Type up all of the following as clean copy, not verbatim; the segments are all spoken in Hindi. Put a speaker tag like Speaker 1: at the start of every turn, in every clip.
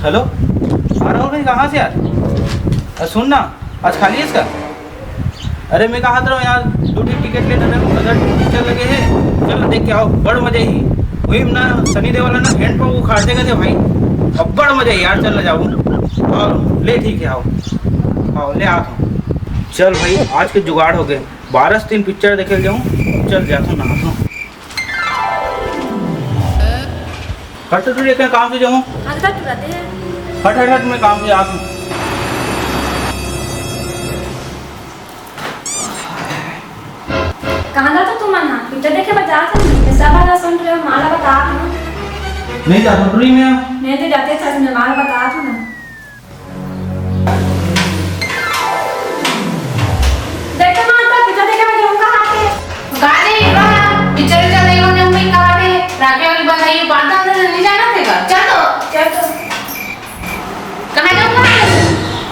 Speaker 1: हेलो। राहुल भाई कहाँ से यार? सुन ना, आज खाली है इसका? अरे मैं कहा था यार, 2 टिकट लेना है, अगर पिक्चर लगे हैं चल देख के आओ, बड़ मजे ही वही ना। सनी देओल ना हैंड पर वो खाट देगा थे भाई, अब बड़ मजे यार, चल जाऊँ और ले ठीक है, आओ ले आता हूँ। चल भाई आज के जुगाड़ हो गए, 12 से 3 पिक्चर देखे जाऊँ, चल जाता हूँ नहाता हूँ। हट तो काम से जाऊँ, हट मैं काम से आता हूँ।
Speaker 2: कहाँ जाता तुम अन्ना? पिक्चर देखे बजा था सब वाला सुन रहे हो, माला बता था ना।
Speaker 1: नहीं जाता टूरी में,
Speaker 2: नहीं तो जाते था, मैं माला बता था ना। देखो माता पिक्चर देखे मैं जाऊंगा आके
Speaker 3: गाड़ी इधर पिक्चर चल रही हो जब मैं काटे राके वाली बनाई पाता अंदर नहीं जाना देगा। चलो कहाँ जाऊंगा?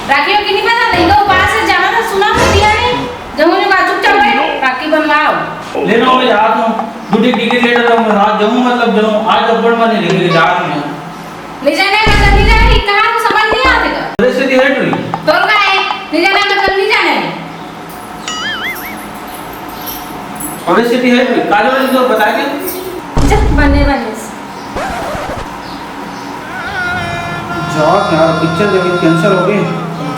Speaker 3: राखी की नहीं पता नहीं तो पास से जाना था, सुना तो दिया नहीं जब मुझे बात चुप चल गई। राखी बनवाओ
Speaker 1: ले लो, मैं जाता हूँ, 2 टिकट ले रहा हूँ, रात जाऊँ मतलब जाऊँ, आज अब्बड़ मने लेके जा रहा हूँ।
Speaker 3: ले जाने मतलब नहीं जाने, कहाँ को समझ नहीं आते का
Speaker 1: परिस्थिति है टूरी
Speaker 3: तो का है ले जाने मतलब नहीं जाने
Speaker 1: परिस्थिति है टूरी काले वाले तो बता के
Speaker 2: जब बने
Speaker 1: जात यार, पिक्चर देखे कैंसिल हो गए,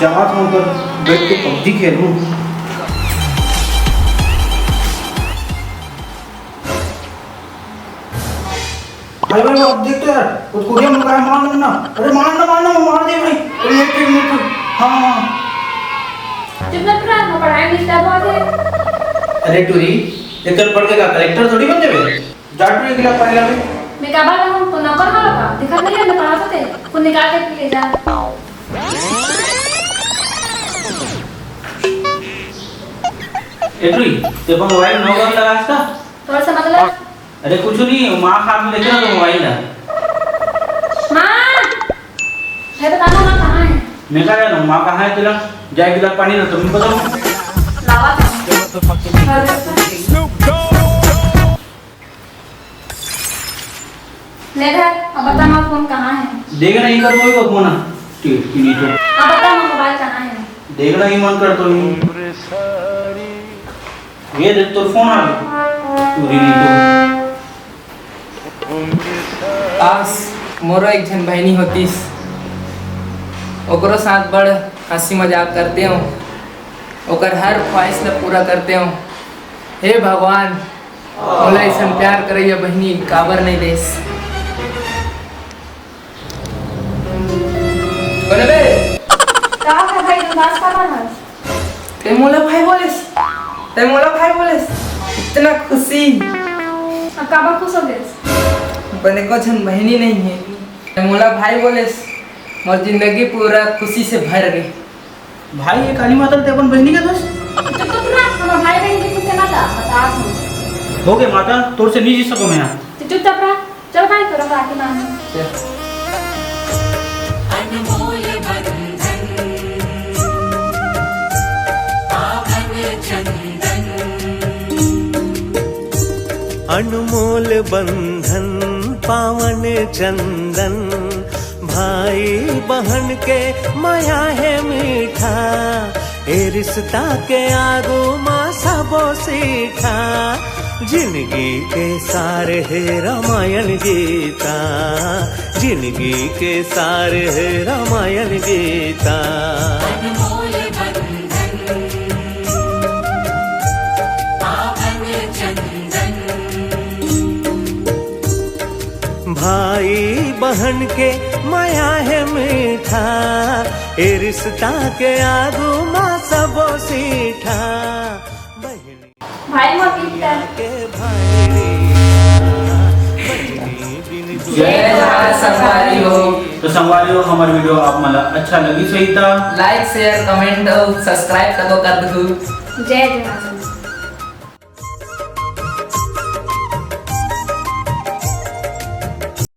Speaker 1: जात हूँ उधर बैठ के पबजी खेलूँ। भाई अब देखते यार, उस कुड़िया मुझे मारना, अरे मारना मार दे भाई, अरे एक मिनट। हाँ
Speaker 2: जब मैं पढ़ाई नहीं कर पाते।
Speaker 1: अरे टूरी ये कल पढ़ के का कलेक्टर थोड़ी बन जावे, जाट में गिला पढ़ेगा भाई।
Speaker 2: मैं कब आया हूँ तो नौकर वाला का दिखा नहीं मैं पढ़ाते थे, को निकाल के ले जा।
Speaker 1: ए टूरी ते पर मोबाइल नौकर लगा इसका
Speaker 2: थोड़ा सा मतलब?
Speaker 1: अरे कुछ नहीं, माँ हाथ में लेके ना तो मोबाइल है।
Speaker 2: माँ है बताना माँ कहाँ है?
Speaker 1: मैं कह रहा हूँ माँ कहाँ है तेरा, जाए गिलास पानी ना तुम बताओ।
Speaker 2: लावा था ले घर, अब बता माँ फोन कहाँ है?
Speaker 1: देखना ही कर कोई को फोन ठीक नहीं तो
Speaker 2: अब बता माँ मोबाइल कहाँ है?
Speaker 1: देखना ही मन कर तो ही ये देख तो फोन आ गया टूरी नहीं तो
Speaker 4: आज मोरो एक जन बहनी होतीस, ओकरो साथ बड़ हंसी मजाक करते हो, ओकर हर ख्वाहिश ला पूरा करते हो। हे भगवान मोला ऐसा प्यार करैया बहनी काबर नहीं देस। बोले बे
Speaker 2: कहाँ है भाई उदास कहाँ है?
Speaker 4: ते मोला भाई बोलेस, इतना खुशी
Speaker 2: अब काबर खुश हो गए?
Speaker 4: बने को जन बहनी नहीं है, ते मोला भाई बोलेस, मोर जिंदगी पूरा खुशी से भर गई।
Speaker 1: भाई ये काली माता ते अपन बहनी का दोस्त
Speaker 2: तो ना हमारा भाई बहन की कुछ ना था बता हूँ।
Speaker 1: हो गए माता, तोर से नहीं जी सको मैं यहाँ।
Speaker 2: तो चुपचाप रहा, चल भाई तोरा राखी बांध।
Speaker 5: अनमोल बंधन पावन चंदन, भाई बहन के माया है मीठा, ए रिश्ता के आगू माँ सबो सीखा, जिंदगी के सारे है रामायण गीता, जिंदगी के सारे है रामायण गीता। भाई बहन के माया है मीठा, ए रिश्ता के आगू माँ सबो सीठा,
Speaker 2: भाई मोर
Speaker 5: के भाई
Speaker 4: जय जहाँ संगवारी हो।
Speaker 1: तो संगवारी हो, हमारी वीडियो आप मला अच्छा लगी सही था,
Speaker 4: लाइक शेयर कमेंट और सब्सक्राइब कर दो।
Speaker 2: जय जय।